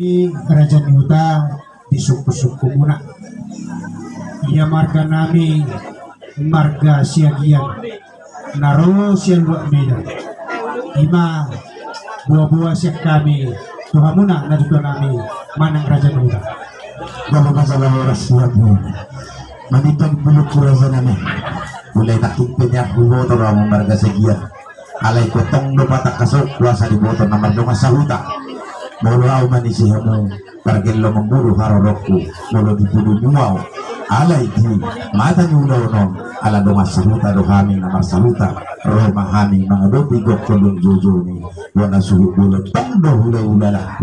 Di kerajaan Yuda di suku-suku muna. Ia marga nami marga siagian naro siang buat meda. Ima buah-buah siak kami Tuhan muna na juga nami manang kerajaan Yuda. Gama masalah oras siagian. Manipag bulog kurasa namin. Mulai nakimpin niya bumoto raw mong marga siagian. Alay ko tong lupatak kasok kuasa di boto na mardunga sa huta. Molo au manisi hamu pargello memburu harorokku molo dipudu nyuau alai di mata nyulau non ala donga sahuta do kami namar sahuta roma kami mangadopi gok kondong jojo ni wana suhu bulat tando hula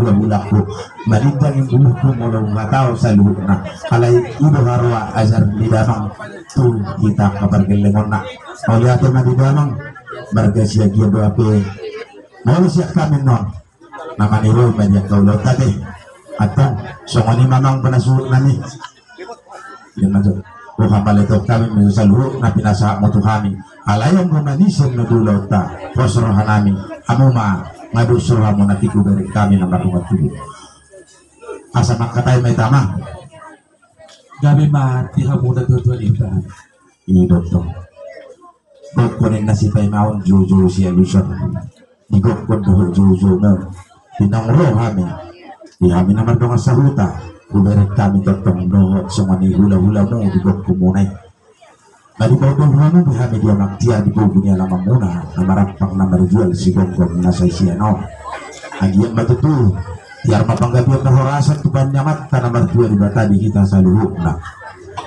hula ku malintang yang buluku molo ngatao sa luhukna alai ido harwa azar lidamang tu kita kapargellengon na oliate madidamang marga siagia do ape molo siak kami non nama niro banyak kaulau tadi atau songoni mamang penasuh nani yang masuk bukan itu kami menyesalu nabi nasa mutu kami alayam romanisem nadulau ta posrohanami amuma ngadu surhamu natiku dari kami nomor rumah tujuh asa makatai mai tamang gabi mati hamu na tutuan iban hidup dong bukunin nasi pay maun juju siya luson digokon buhul juju mo tinangro kami di kami naman doon sa huta kuberek kami totong doon sumani hula-hula mo digok kumunay nalibaw-baw naman di kami dia magtiya di bubo niya lamang muna na marapang na marijual si gonggong na sa isiyano ang iyang matutu tiar mapanggabiyak na horasan tuban nyamat ka na martuwa di bata di kita sa luhuk na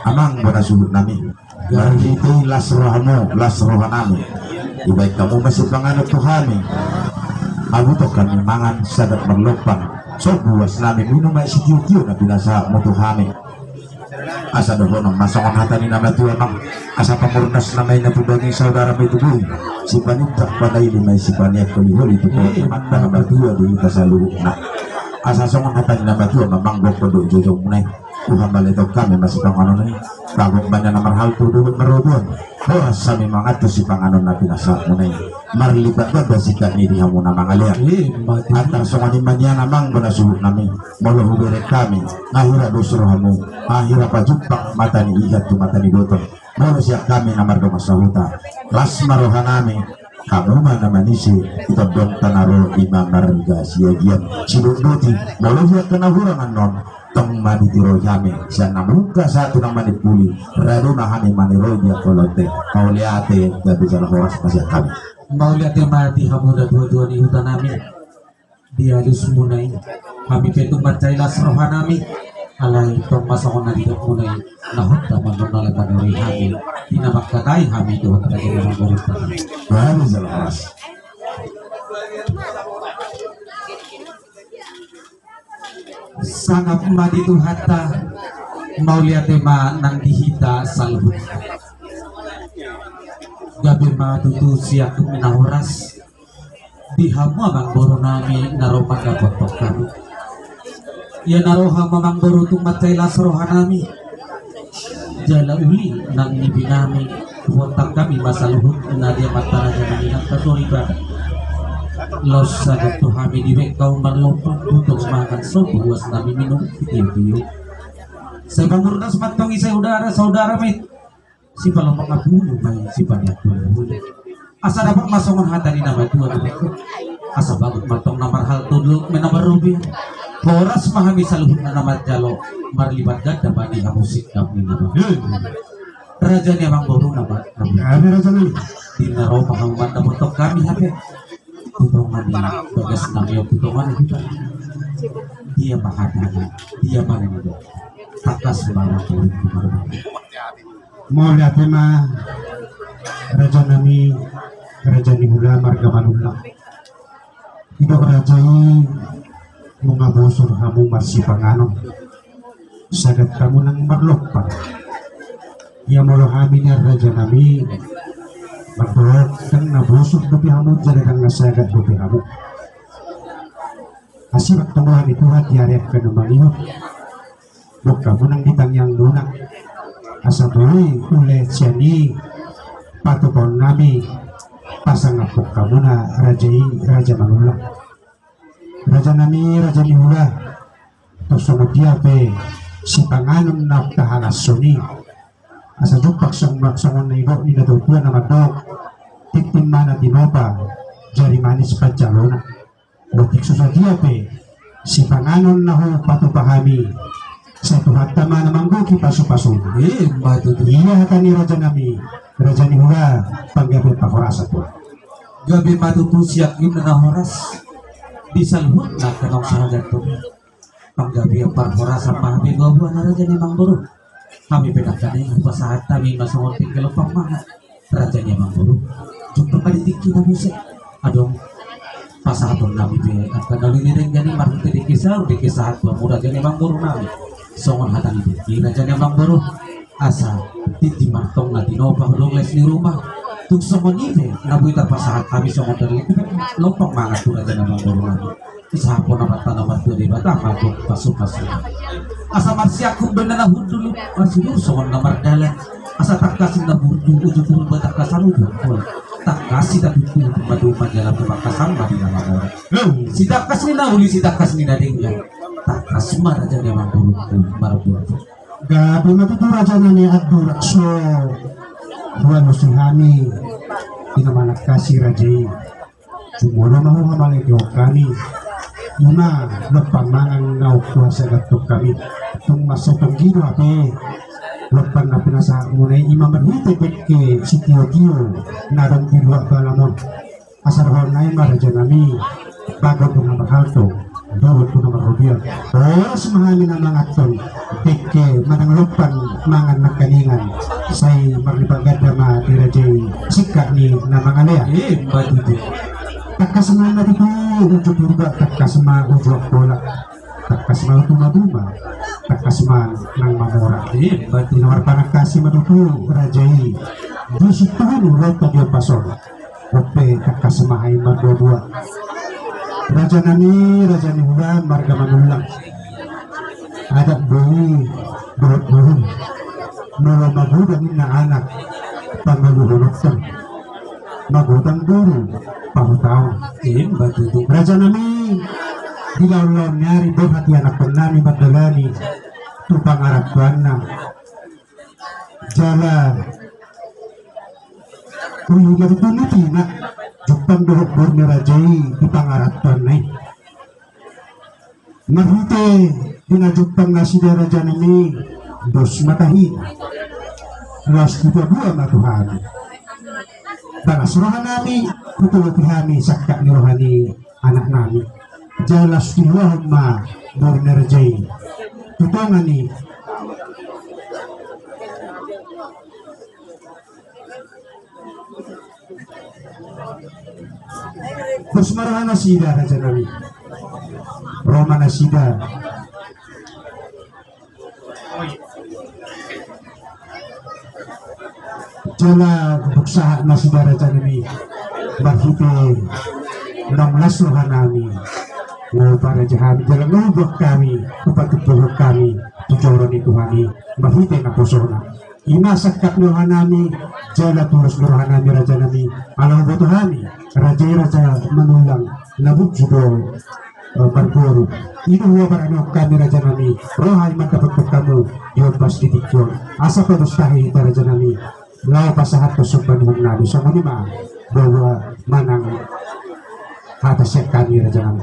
amang mga suhut namin garang ito lasrohan namin ibaik kamu masih panganot to kami abutok kami mangan sadat merlopang so buwas namin minum ay si tiyo-tiyo na pinasa moto kami asa doon ang masakon hata ni naman tuwa mang asa pamurnas na may napubaging saudara may tuboy si panintak panay limay si paniyak kulihuli ito po mata na matuwa di ita sa luhuk na asa songon hata ni naman tuwa mamanggok ko doon jujong munay Tuhan balitok kami masih panganon ni kagok banyak na marhal tudulot marudon bahwa sami mangat si panganon na pinasa munay marlibat ba basikan ni dihamu na mangalian atar songani manya namang benasuhut nami molo huberet kami ngahira dosrohamu ngahira pajupak mata ni ihat tu mata ni botol molo siap kami namar do masahuta las marohanami kamu mana manisi kita dong tanaro imam marga siagian sidodoti molo siap kena hurangan non tong mani tiro jame sana muka satu nang mani puli rado nahani mani roja kolote kau liate gak bisa horas pasir kami mau lihat yang mati kamu udah dua-dua di hutan nami dia harus munai kami petu percaya rohanami alai tong masakon na dito munai nahot taman menalakan dari kami dinabak kakai kami itu terjadi dalam berita baru jalan horas sangat madi tu hatta mau lihat tema nang dihita salbut gabi ma tutu siak minahoras di hamu abang boro nami naro pada potok kami ya naro hama mang boro tu macai lasrohan nami jala uli nang nibi nami potak kami masaluhut nadia matara jadi nang katori badan los sagat tu kami direk kau merlompong untuk makan sop buas nami minum tiup-tiup saya pangurnas matong isai saudara mit si palompong abulu may si panyak dulu asa dapat masongon hata ni nama dua asa bagut matong namar hal tudlo menamar rubi horas mahami saluhut na namar jalo marlibat gada bani hamusik kami nama raja ni abang boru nama Kami raja ni dinaro pahaman na motok kami hape putongan ni bagas nami putongan itu dia mahadana dia paling itu takas barang turun mau lihat tema raja nami kerajaan ni hula marga manula ito kerajaan mga bosor hamu marsi pangano sagat kamu nang marlokpan ya molo kami ni raja nami magbuhat kang nabusok dopi hamu jadi kang nasagat dopi hamu asir tumuhan itu hati arep ka namang iyo buk kamu nang ditangyang lunak asa tuloy ulit siya ni patukon nami pasangapok kamu na raja manula raja nami raja ni hula Tusumod pe si panganom na kahalas suni. Asa jupak songon na ibo ni natutuan na magdog. Tiktin mana tinopa, jari manis pancalona. Butik susadia pe si panganon na ho patupahami. Sa tuhat tama na mangguki pasu-pasu. Matututo. Iya ka ni Raja Nami, Raja ni Hula, panggapit pakorasa po. Gabi matutu siak yun na horas. Disalhut na kanong saragan to. Panggabi ang parhorasa pahabi babuan na Raja ni Mangboro. Kami pinagkanay ang pasahat kami masungot tinggal pang mga Raja ni Mangboro. Jumpa palitik kita musik. Adong pasahatong namin pe at kanalinirin gani marunti di kisahat po mo Raja ni Mangboro namin. Songon hatang itu di Raja ni Mangboro. Asa titi martong na tinopang rongles ni rumah. Tung songon ibe nabuhi pasahat kami songon dari lopang mga tu Raja ni Mangboro namin. Isa po naman tanaman ko di ba tama po pasu-pasu. Asa marsiakum benar na hudul marsidur songon na mardalan. Asa takasin na burdu ujung turun batakasan ujung pun takasi tapi pun maduman dalam pemakasan mati nama orang. Si takas ni na uli si takas ni na dingga. Takas mah Raja ni Mangboro marabu. Gabi matutu Raja Nami Abdul so buwan musihami tinamanak kasih Rajai. Cuma mahu hamalek kami. Ima lepang mangang ngau kuasa gatuk kami tung masuk penggido ape lepang na pinasa munay ima berhite ke sitio-tio narong di luar balamon asar hornay Raja Nami bago tung na mahalto dawat tung na marobia oras mahami na mga ton ke manang lepang mangan nakaningan say marlipagada ma di Rajay sika ni na mga lea Matutu. Takasama na dito ujo purba takasama ujo bola takasama tumabuma takasama ng mamora tinawar panagkasi maduto Rajai di situ nurot na diyo pasor ope takasama ay magdodua Raja ni Hula marga manulang ada buhi buhut-buhun nolo magudang na anak pangaluhulot magutang guru pahutao Matutu. Raja Nami dilaw-law nyari berhati anak penani magdalani tu pangaratuan na jala uyu garutunuti na jupang dohok borne Rajai di pangaratuan na marhute dinajupang nasida Raja Nami dos matahin las kita buah matuhan balas rohan nami putuluti kami sakka ni rohani anak nami jalas diluahon ma borne Rajai tutongan ni terus marahan nasida Raja Nami Roma nasida jala buksaha na si Raja Nami barhite namlas rohan nami para jahami jala ngubok kami upatutuhok kami tujuran itu kami barhite na posona imasak rohan nami jala turus rohan nami Raja Nami alam boto kami Raja manulang nabut judo Bargoro itu huwa barano kami Raja Nami rohai mantapag kamu diompas ditikyon asa padustahi ita Raja Nami law pasahat ko sumpan ng nabi so manima bawa manang hatasyak kami Raja Nami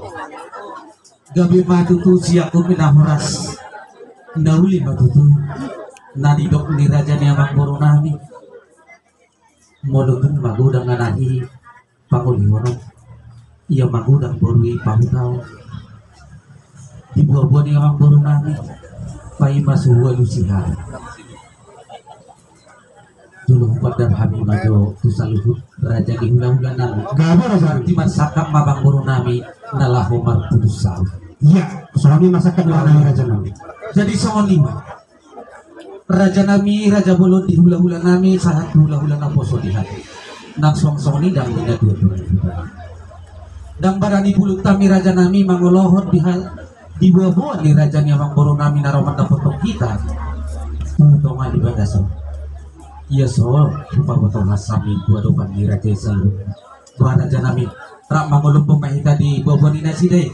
Gabi matutu siak ko minahuras. Nauli matutu nadidok ni Raja ni Mangboro nami molutun magudang anahi pangulihoran ia magudang borui pahutaw di buah-buah ni Mangboro nami pai masuwa lusihan dulu pada kami maju tusaluhut Raja di hula-hula nami gabi Raja di masakak Mangboro nami nalahu marpudusau. iya soalnya masakan lawan Raja Nami Jadi songon lima Raja Nami Raja Bolon di hula-hula nami saat hula-hula na poso di hati nang song-song ni dang dina dua-dua dang barani bulut kami Raja Nami mangolohot di buah-buah ni Raja ni Mangboro nami naroman na potong kita tutongan di bagaso iya so rupa potong hasami buah dopan ni Raja selalu buah Raja Nami rak mangolumpong mahita di buah-buah ni nasi deh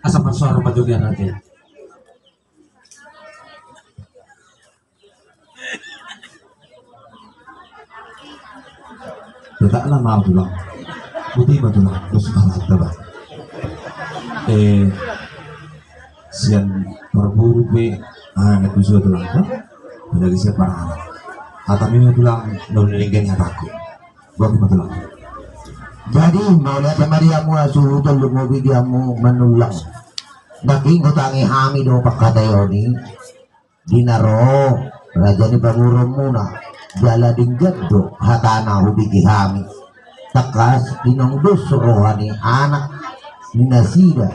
asam suara majunya Raja Tetaplah mau tulang. Putih ba tulang? Terus barat ba? Sian berburu be nagpuso tulang ha? Lagi siya parang atami mo tulang nulilinggan nga tako. Huwag mo tulang. Jadi mau lihat Maria mo asuhutan lumubigyan mo manulang. Daking utangi hami do pakatayoni. Dinaro raja ni pangurong muna. Jala ding gaddo hatana hubigi hami. Takas dinong dusroha ni anak ni nasida.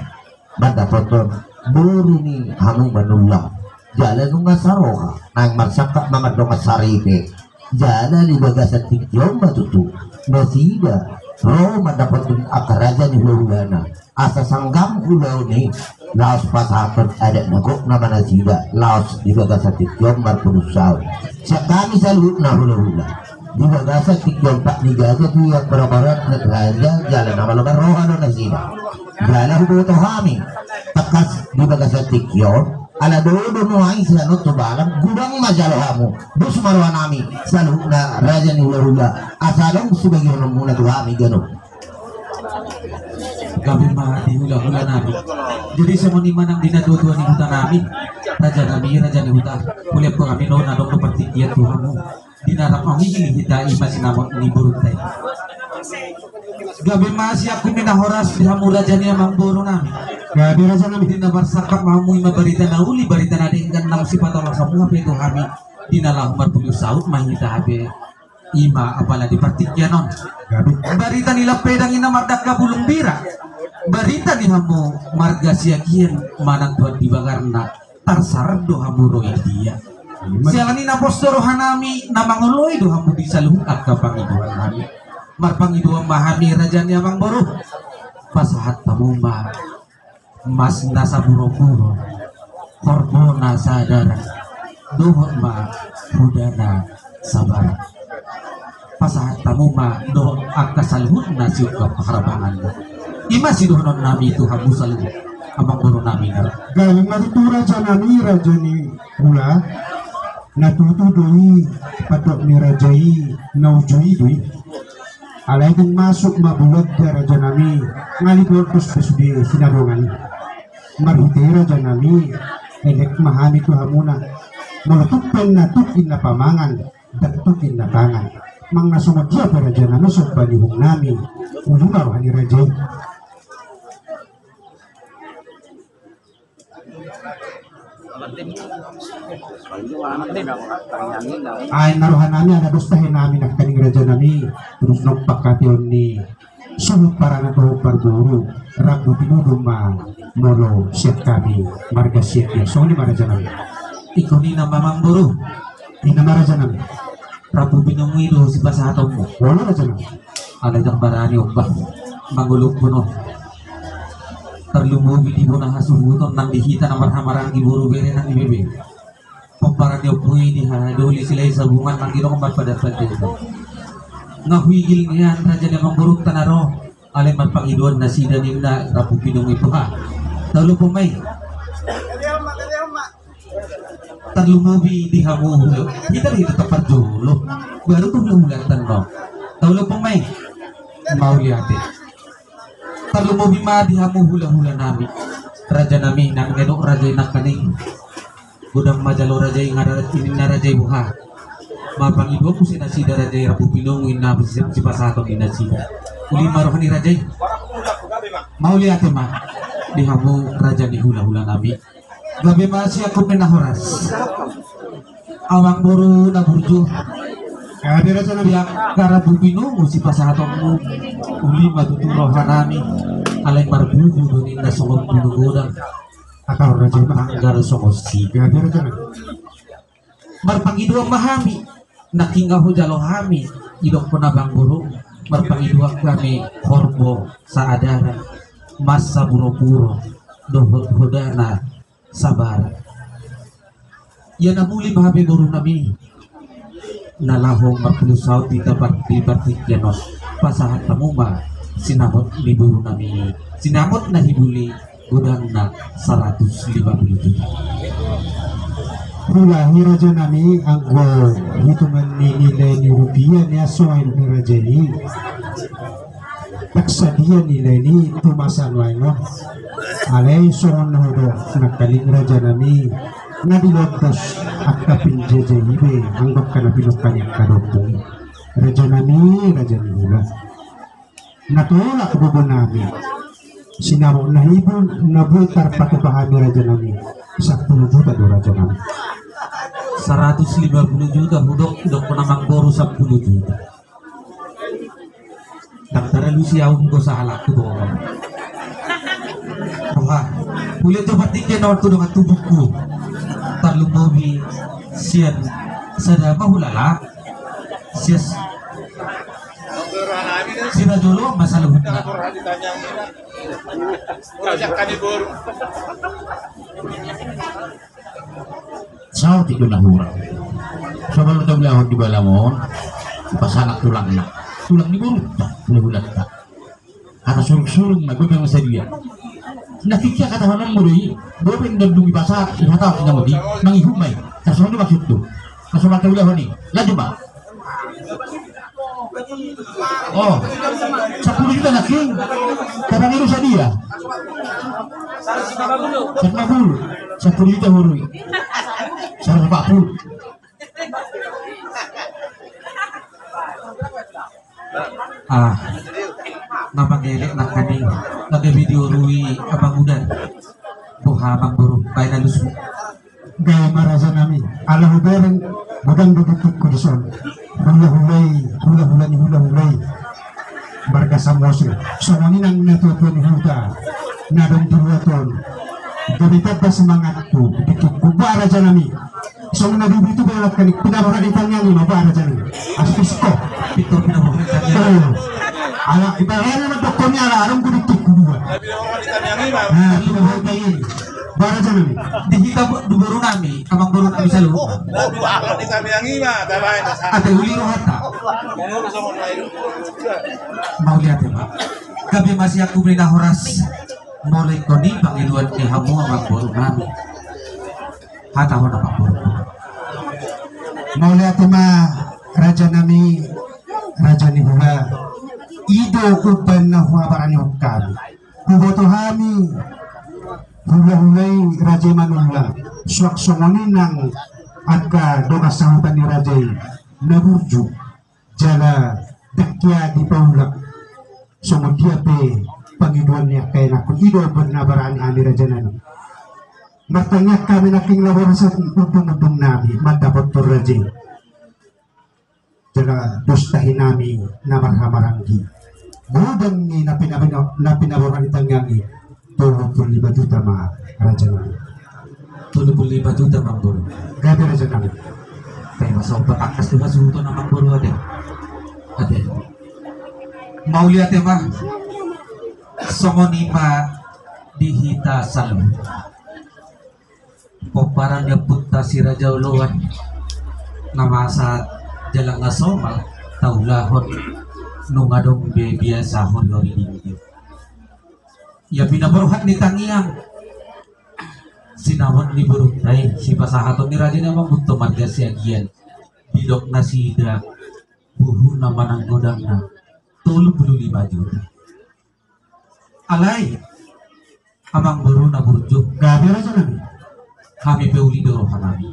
Banda poton buru ni hamong manulang. Jala nung nasaroha nang marsakap mga dong saripe. Jala ni bagasan tigyong matutu. Nasida Roh mendapat akaraja ni hulana asa sanggam ulau ni laos pasapet ada nagok nama nasida laos di bagasa tikyong marpunusau siya kami salut na hula-hula di bagasa tikyong pak nigaga tu yang berabarat na raja jalan nama lugar roh ano nasida jalan hubuto kami takas di bagasa tikyong ala dodo no ay sa no tubalang gudang majalahamu dus marwa nami salu na raja ni hula-hula asalong sebagai orang muna tu kami gano gabi mahati hula-hula namin. Jadi semua ang dinaduduan ni huta namin. Raja ni huta. Kulip ko kami noon anong napartikiyan Tuhan mo. Dinarap ang hihilihita ima sinamot ni Burutay. Gabi masih aku minahoras di hamu raja ni amang boro namin. Gabi raja namin. Dinabarsakap mahamuy mabarita na uli. Barita na din kan nang sipatolong sa mga peto kami. Dinalahumar puyo saut mahita habe. Ima apala di partikyan nun. Gabi. Barita nila pedang inamardak ka bulong bira. Barita ni hamu marga siyakian manang tuan di bagarna tarsardo hamu roy dia. Sialani na postoro hanami na manguloy do hamu disaluhuk at kapangiduan nami. Marpangiduan mahami raja ni amang boro. Pasahat tamuma mas nasa buro-buro. Korbo na sadara. Dohot ma hudana sabar. Pasahat tamuma dohot at kasaluhut na siyuk kapaharabangan mo. Ima sinuhunan namin itu hamu saluhut amang boro namin na. Galing natutura dyan nami raja ni hula natutudoi patok ni rajai naujui doi alay kang masuk mabulag ka raja nami ngalipor kuskus di sinadongan marhite raja nami elek mahami to hamuna mulutupan na tukin na pamangan dagtukin na tangan mang nasumadya pa raja nami sa panihong nami ulungar ni rajai ay naruhan namin nagustahin namin ang kaning radyo namin terus nung pagkation ni sulot para na to parburo rabu tinudong molo siyat kami marga siyat yan so ni maradya namin Ikaw ni na mamang boro. di na maradya namin Rabu pinungido si pasatong mo. wala radya namin Alay kang barani o ba? Mangulog po no. Terlumubi di mo na hasuhuton ng dihita na marhamarang iburo bere ng ibebe. Pagparang niyo po di haduli sila sa bungan ng ginong magpadapat dito. Ngahuigil niyan radya na mangburuk tanaro. Alay magpangiduan na sida na rapu pinong ito ha. Talo po may. Terlumubi di hamuhulo. Kita rin ito tapat dulo. Baru tuh hulatan mo. Talo po may. Mau lihatin. Terlumubi ma di hamu hula-hula nami. Raja nami nang ngenok raja nak kaning. Gudang majalo raja yang ada ini na raja buha. Mapangido ko sinasida raja rapu pinungin na si pasatong inasida. Uli marohan ni raja. Mau lihat ma di hamu raja ni hula-hula nami. Gabi masih aku menahoras. Awang boru na burjo. Gabi radya namin Yang karabu pinungo si pasatong mo. Uli matuturohan nami. Alay marbugo doon na sungod pinugodang. akaw radya namin Anggar sungod si. gabi radya namin Marpangiduang mahami. Nakingaho jalo hami. Idok po na bang buro. Marpangiduang kami korbo sa adara. Mas sa buro-buro. Dohod hodana sabar. Yan ang muli mahabi buro nami. Nalahong magpusaw di dapat di Batikyanos pasahat tamuma sinamot ni buro nami sinamot na hibuli gudang na 150 juta Hula ni raja nami anggo hitungan ni nilai ni rupiah ni asoy ni raja ni taksadia nilai ni tumasan waino alay soron na hudo nakaling raja nami nadilotos at kapinjeje ibe anggap ka na pinukan yang kadopong raja nami raja ni hula natulak bubo nami sinaro na ibon nabuitar patupahami raja nami 10 juta do raja nami 150 juta hudok ko namang boro 10 juta. Daktara lu siyaw ko sa halak ko doon. Oha, ulit to pati kaya to dengan tubuhku. Tarlong mobi siyan sada mahulala. Siyas sira jolo masalah na. Sao ti na hurang. So baru tahu lah di balamon, pasanak tulang ni buruk tak, bulat tak. Kata surung-surung na gue sa dia. Nakikya kata hanan mo rin, doon nagdung ibasa, ihataw na mo di, nangihumay. Kaso ano maksud to? Kaso mataw lah ni, lagi ba? Oh, 10 juta na king. Karang sa dia. 10 juta hurui. 140. Napangilik na kaning nag-video rui abang udan buha abang buru kaya na lusmo gaya marasan nami ala hubereng budang dudukik kudison hula-hulay barga samosir sumani nang natutuan ni huta nadong tiruaton gabitat na semangatku dikik kubara dyan nami so nabibito ba yung kanik pinabakalitan niya ni mabara dyan nami aspisko ito pinabukalitan niya ala ibarat na doktor niya ala arang dudukik kudua pinabakalitan niya bara dyan nami dihita dubaro nami abang buru kami sa loob ate huli rohata mau lihat ya pak kami masih aku beri horas mulai koni pangiluan ni hamu abang buru nami hata ho na pak buru mau lihat ma raja nami raja ni hula ido uban na huabarani hukami kuboto hami hula-hulay raja manula suak songonin ng agka dogas sahutan ni raja naburju jala dakya di paulak sumudya pe pangiduan niya kaya na kung ido uban na barani ani raja nani matanya kami naking labor sa udong-udong namin mandapot to raja jala dostahin namin na marhamaranggi budang ni napinaboran itang yangi 25 juta ma raja nami 25 juta bang buru gabi raja nami kaya masobat akas tuh masuto na bang buru ate mau lihat ya mah somoni ma dihita salu poparan niya punta si Raja Uluan nama saat jalan ngasomal taulahon nung adong biasahon lori dingin ya binabaruhan ni tangiang sinawon ni burutay si pasahaton ni Raja na mamunto marga si agian bidok na sida buhu naman ang godang na 25 juta alay amang buru na burjo gabi raja nami kami peuli dorohan nami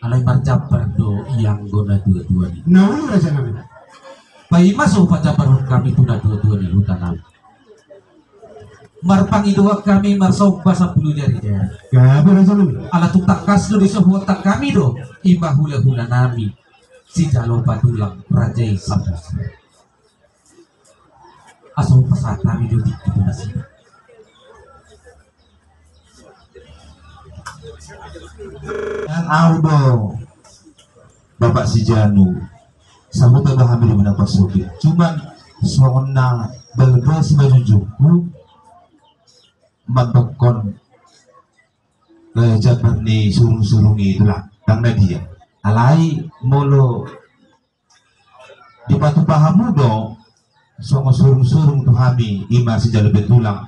alay marjab do yang gona dua-dua ni nauli raja nami bayi masuk pajabarun kami tuna dua-dua ni hutan nami marpang iduak kami marsok basa puluh dari dia gabi raja nami ala tutak kasno di sebuah tak kami do iba hula-hula nami si jalo patulang rajai sabus asal pasat kami do di nasi Audo Bapak si Janu samut ba kami di menapa suki cuman suangon na balba si majujuku magdokon jabar ni surung-surungi itulah tang na dia alai molo di patu pahamu do suangon surung-surung tu ima si jalo betulang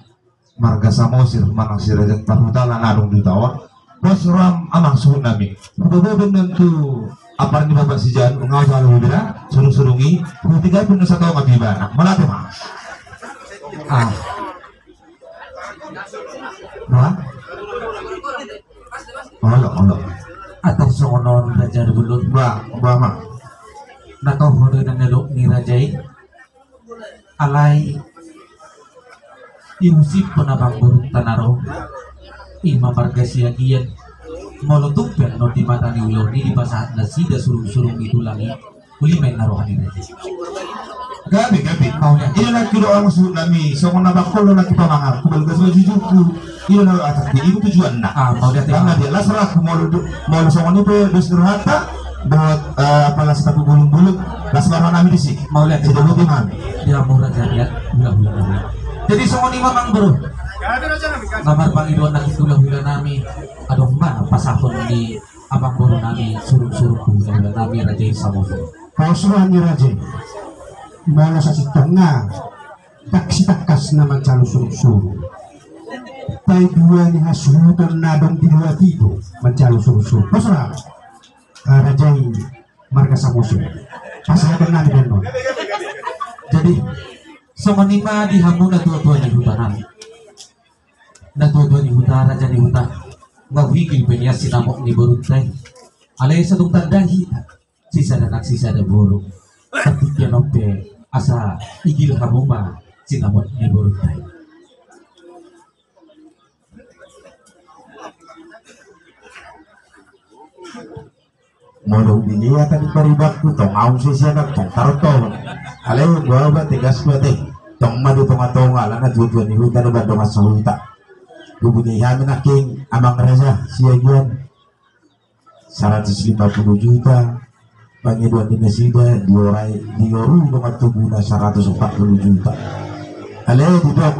marga samosir manang si rajat parhutala narong dutawa bos ram amang suhun nami bobo tu apa ni bapak sijan ngaw jalu bira surung-surungi tiga pun satu ngabiba malate mah Ah, Wah? Olok. atau songonon Raja Bulut Ba mah. nataw horo na nalo ni Rajay alay iusip ko na bang burong tanaro ima margasya giyan molotong perno di mata ni ulo ni basahan na sida surung-surung itu langi uli may narohan ni Rajay. Gabi. Iya na kilo ang suhun nami. So kung nabakolo na kipamangar kubal gaswa jujuku. Iya na atak di ibu tujuan na. Mau lihat Karena dia lasra aku mau so ini pe dos durhata buat apalah sa bulung-bulung lasra nami di sini. mau lihat Tidak lebih mami. dia mau Raja lihat hula-hula jadi songon ima mang bro namar Panginoon na hula-hula nami adong ba pasakon ni abang bro nami surung-surung hula-hula nami Rajay Samoso. Pausuhan ni Raja mana sa sitanga taksi-takas na magcalo-surug-surug tayo dua ni hasutan na dong dua dito magcalo-surug-surug pasra Raja marga Samoso pasahan na ni Benon Jadi songon ima di hamu na dua-dua ni huta nami na dua-dua ni huta Raja ni huta ngawigil penya sinamok ni Boruntay alay sa tong tandahi sisa na nagsisa na burong ketika nope asa igil hamu ma sinamok ni Boruntay. Molo bilia tadi paribak tu tong aung sisia nak tong taroto. Alay bawa ba tigas ba te. Tong madu tong atonga lang na tujuan ni huta na ba dong asahuta. Gubuni hamin aking amang raja siya gian 150 juta pangiduan di nasida dioru dong atubuna 140 juta. Alay dudok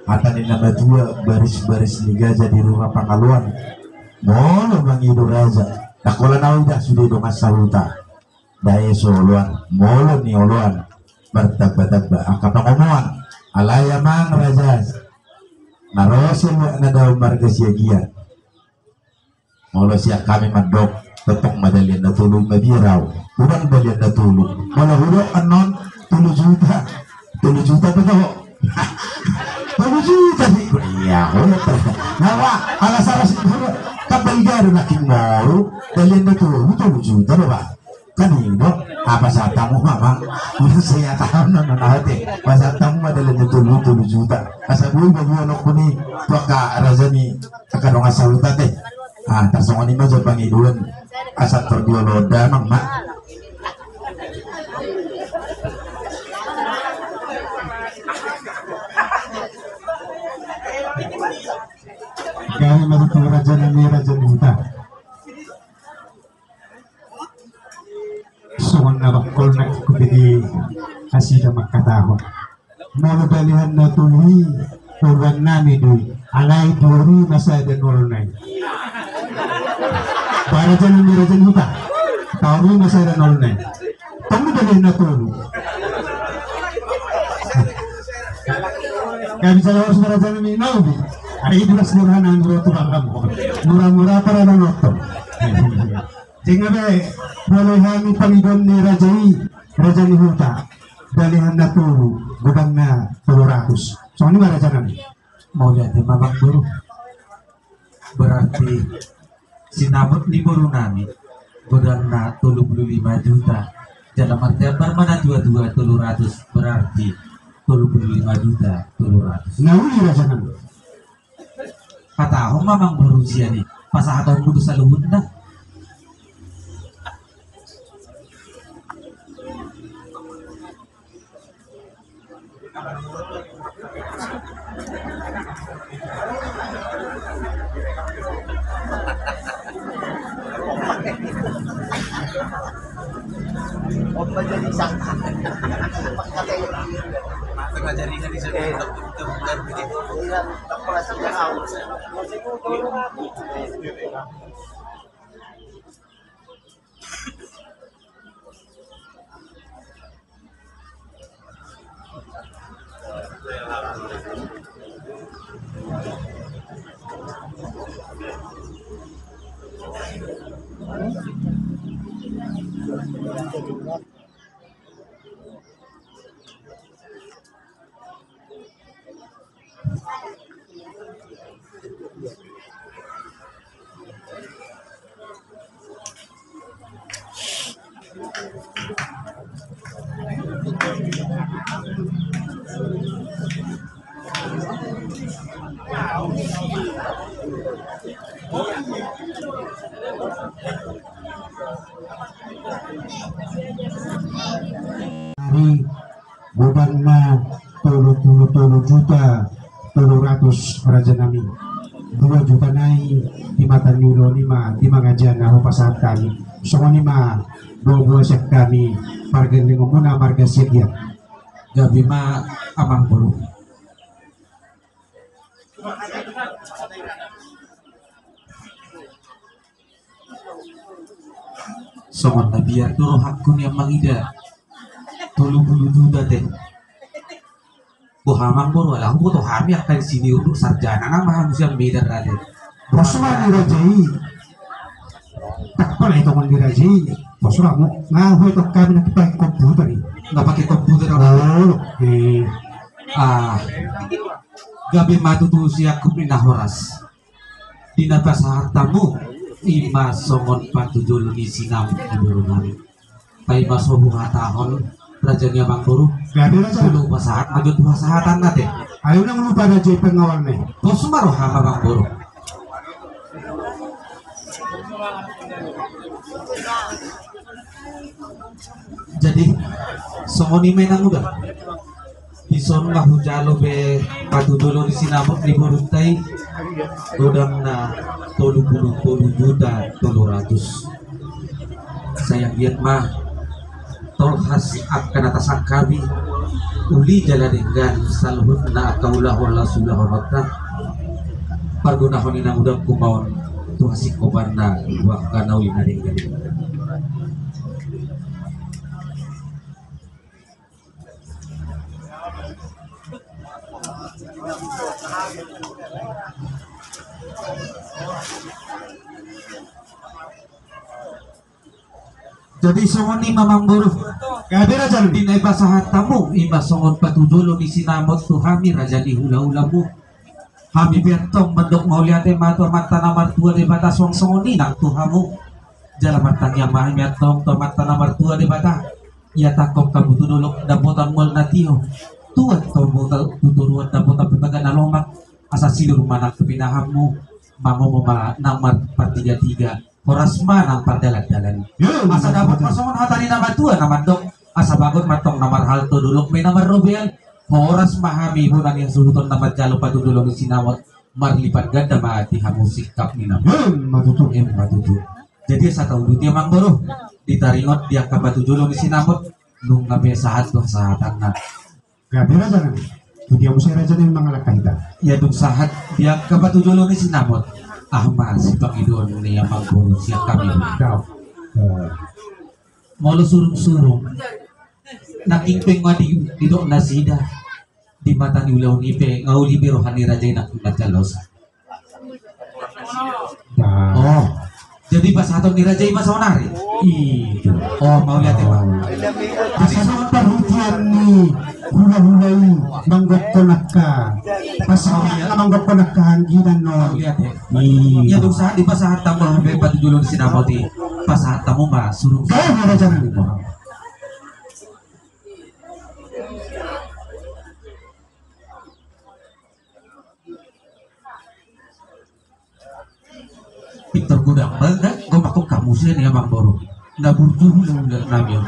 atanin nama dua baris-baris liga jadi rumah pangaluan. Molo mangidu raja. Nakola na udah sudah dong asahuta. Daya soluan, molo ni oluan. Bertagba-tagba akapang omuan. Alaya mang raja. Narosin na daw marga siya giyan. Molo siya kami mandok. Tepok madalian na tulog mabiraw. Urang dalian na tulog. Molo hurok anon 3 juta. 3 juta pa to. 3 juta di ko. Iya, hurok. Nawa, alasaras hurok. Kapaligar na king moro. Dalian na tulog. 3 juta na ba? Kanino? Apa sa tamu mama? Udah saya tahu nana nahati. Masa tamu adalah betul 7 juta. Asa buy bagi anak ko ni paka raja ni akadong asaluta teh. Tasongan ni majo pangiduan asa terdua loda mang mak. kaya magutong Raja ni Raja ni huta suwan na bakol na kupiti asida magkatahon molo dalihan na tuloy urang nami doy alay duri masada nolnay para dyan ni Raja ni huta tauri masada nolnay tamo dalihan na tuloy kaya bisa lawas na Raja ni Naubi ay idulas murah na ang roto bangka mo murah-murah para ng roto Tingnan ba wala kami Panginoon ni Raja ni Huta dalihan na turo gudang na tulurakus so ano ba Raja namin? Mau lihat mamang buru berarti sinabot ni buru nami gudang na 35 juta dalam artian mana 22 300 berarti 35 juta 300 Nauli Raja namin kata ako mamang buru siya ni pasahataw mo sa luhod na Hari budan na 30 juta 300 raja nami 2 juta nai di mata nyulo lima di mangajan na hupasahan kami semua lima dua siap kami marga muna marga siap gabi ma amang boro. Songon na biar turo hakun yang mangida 30 juta deh. Buhamang boro lah, aku tuh kami akan sini untuk sarjana nama harus yang beda raden. Bosma ni rajai tak pala itu kan dirajai bosma mo ngahoy to kami na pakai komputer ni Nggak pakai komputer oh gabi matutu siya kuminahoras. Dinabas hartamu ima songon patujul ni sinam di burungan. Pai masohu hatahon rajanya bang buru. gabi raja Dulu pasahat majut pasahatan nate. ayo nang lupa rajai pengawal ni Bos maroh hama bang buru. Jadi songoni menang udah. Bison lah hujalo be patu dulu di sinamot di burutai godang na 30 juta 300. Saya lihat mah tol khas akan atas akabi uli jalan dengan saluhut na kaulah wala sulah horota pargunahon inang udah kumaon tu hasik koban na buah kanawi na dengan. Jadi songon ni mamang buru gabi raja ni dinay basahat tamu ima songon patudulo ni sinamot tu hami raja di hula-hulamu hami bentong mendok mauliate mato mata namar tua di bata song songon ni nang tuhamu jalan matanya mahi bentong to mata namar tua di bata ia takok kamu tudulok dapotan mol natio tuat to botal tuturuan dapotan pipagan alomak asa sidur manak kepinahamu mamo mama namar 433 Horas manang pardalan-dalan. Asa dapat pasongon hatari nama tua nama dok. Asa bagot matong namar halto dulok may namar robel. Horas mahami bulan yang suhuton nama jalo patudulong sinawat. Marlipat ganda maati hamusik kap ni nama. matutu Matutu. Jadi sa taudut dia mang boro. Ditaringot dia ka patudulong sinawat. Nung nabiasahat to sa hatang na. gabi raja ni Hindi mo si raja ni mga lakahita Ya dung sahat dia ka patudulong sinawat. Ahma si Panginoon niya mang boro siya kami. daw Molo surung-surung nakingpeng nga di do na sida di mata ni ulaw ni pe ngauli biro hani rajay na nagkalos. Oh, jadi pas ato ni rajay masawnari. Itu Oh, mau lihat ya, Pak. kasama parutian ni hula-hulay manggok ko nakka pasama manggok ko nakkahanginan Mau no lihat ya. Ya dong saat di pasahat tamu be pati dulu di sinamoti. Pasahat tamu mah suruh. kaya nga raja ni mo Victor Gudang, enggak, gue matok kamu sih nih Bang Boro. Nggak butuh udah nanya.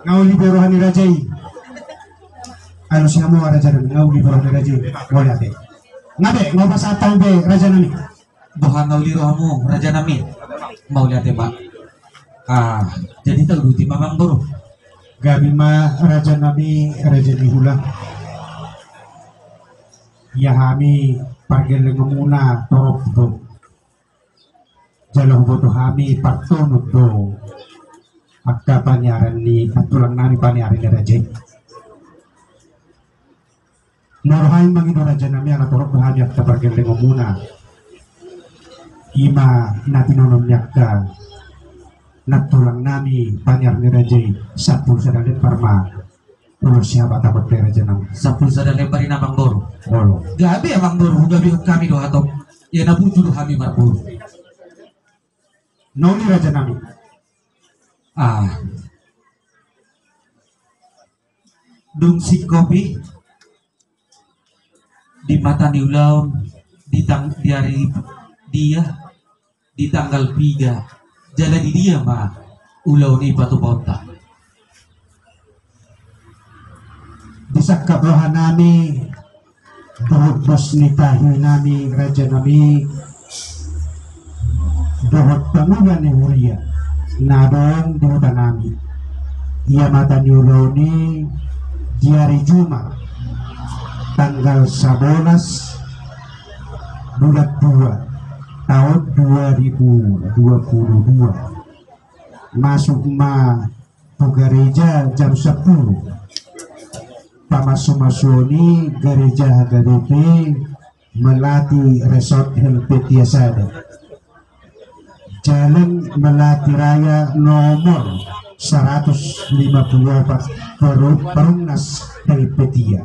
ngau liberohan ni rajay ano siya mo raja ni ngau liberohan ni rajay wala te ngabe ngau pasatang be raja ni Bukan ngau liro kamu, Raja Nami. Mau lihat ya Pak. Jadi tahu di Bang Boro. gabi ma raja nami raja ni hula ya hami pagel muna torok do jalo boto hami patunod do pagka panyaran ni katulang nami panyaran ni raja Naruhain mangido raja nami anak torok bahanyak tabargeleng muna. Ima natinonom yakka natulang nami panyar ni rajay sapul sadalit parma ulo siya batakot kay raja nami. Sapul sa daleparin na Mangboro. Olo. Gabi amang Boro, gabi kami do atop. Ya nabuto do kami Marboro. Noni raja nami. Ah. Dung si kopi di mata ni ulaw di hari dia di tanggal 3 jalan di dia mah ulaw ni Batu Ponta. Disak kabrohan nami dohot bos nitahi nami raja nami dohot pangulan ni Huria nadong di hutan nami ia mata ni ulaw ni di hari Jumat tanggal 11 bulan 2 tahun 2022 masuk ma ke gereja jam 10 pamasuk-masuk gereja HGDP Melati Resort Helvetia Sada Jalan Melati Raya nomor 154 Perumnas Helvetia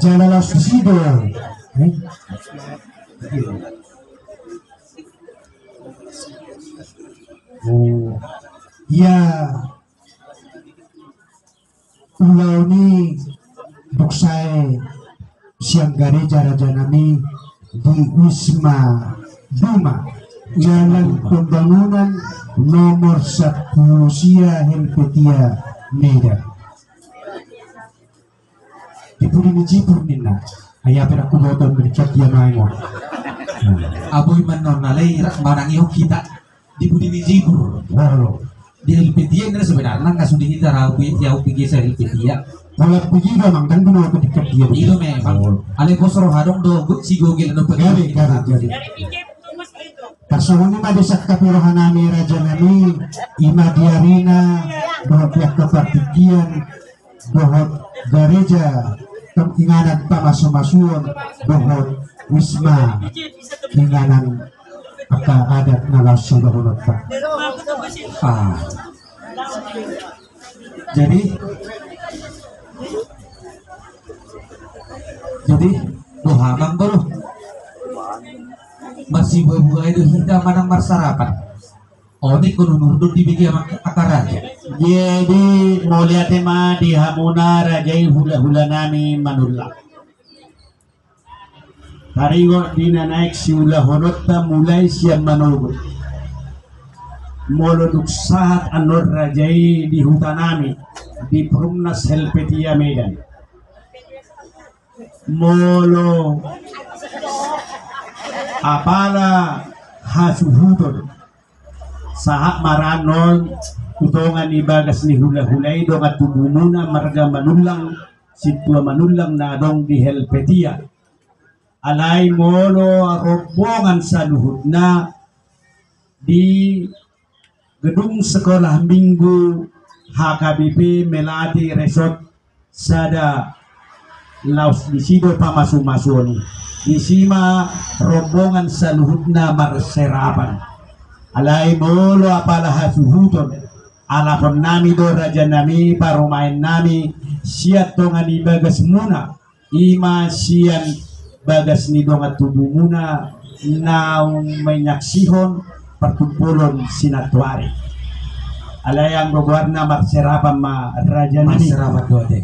Jalan Los Sido oh ya ulaw ni buksay siyang gereja raja nami di Wisma Duma Jalan Pembangunan nomor 10 Sia Helvetia Medan dipuli ni jipur nina ayapin aku botol berikat dia main Aboy man non nalay manang iyo kita di budi ni Jibur. walo Di Helvetia na sebenarnya nggak sudah kita rawi jauh pergi sa Helvetia. kalau begitu mang dan benar aku dekat dia Itu memang. Ale kosro hadong do si gogel no Gari, pagkakit. gari. Personal ni madisak kapirohan nami raja nami ima diarina dohot pihak kepartikian dohot gereja inganan pamasuk-masuon dohot wisma inganan apa adat nalasu dohot pak. Ah. Jadi buhamang bro. Masih buah itu hingga manang marsarapan. Oni kuno nurdun dibigi sama akaraja. Jadi mau lihat tema di Hamuna Rajai hula-hula nami manulah. Taringo dina naik si hula honota mulai siang manugut. Moloduk saat anor Rajai di hutan nami di Perumnas Helvetia Medan. Molo apala hasuhutol sahak maranon utongan ibagas ni hula-hulay dong at tubumuna marga manulang situa manulang na dong di Helvetia alay molo rombongan sa luhut na di gedung sekolah minggu HKBP Melati Resort Sada Laos di sido pamasu-masuni di sima rombongan sa luhut na marserapan alay molo apala hasuhuton alapon nami do raja nami parumain nami siat tongan ibagas muna ima sian bagas ni dongat tubuh muna naung menyaksihon pertumpulon sinatuari alay ang gobarna marserapan ma raja nami Marsarapan doate.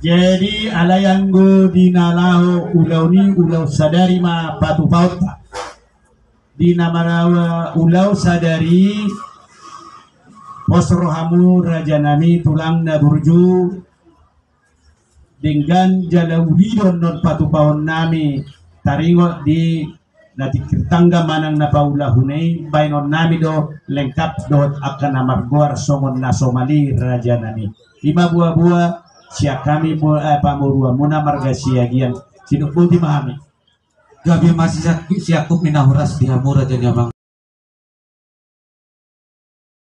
jadi alayanggo dinalaho ulaw ni ulaw sadari ma patupauta dinamarawa ulaw sadari posrohamu raja nami tulang na burju dengan jalawidon non patupawon nami taringo di natikirtangga manang napaulahunay baynon nami do lengkap dot akan namarguar songon na Somali raja nami lima buah-buah siya kami pamurua muna marga siyagian sinupulti mahami Gabi masih siakup minahuras di Hamura jadi abang.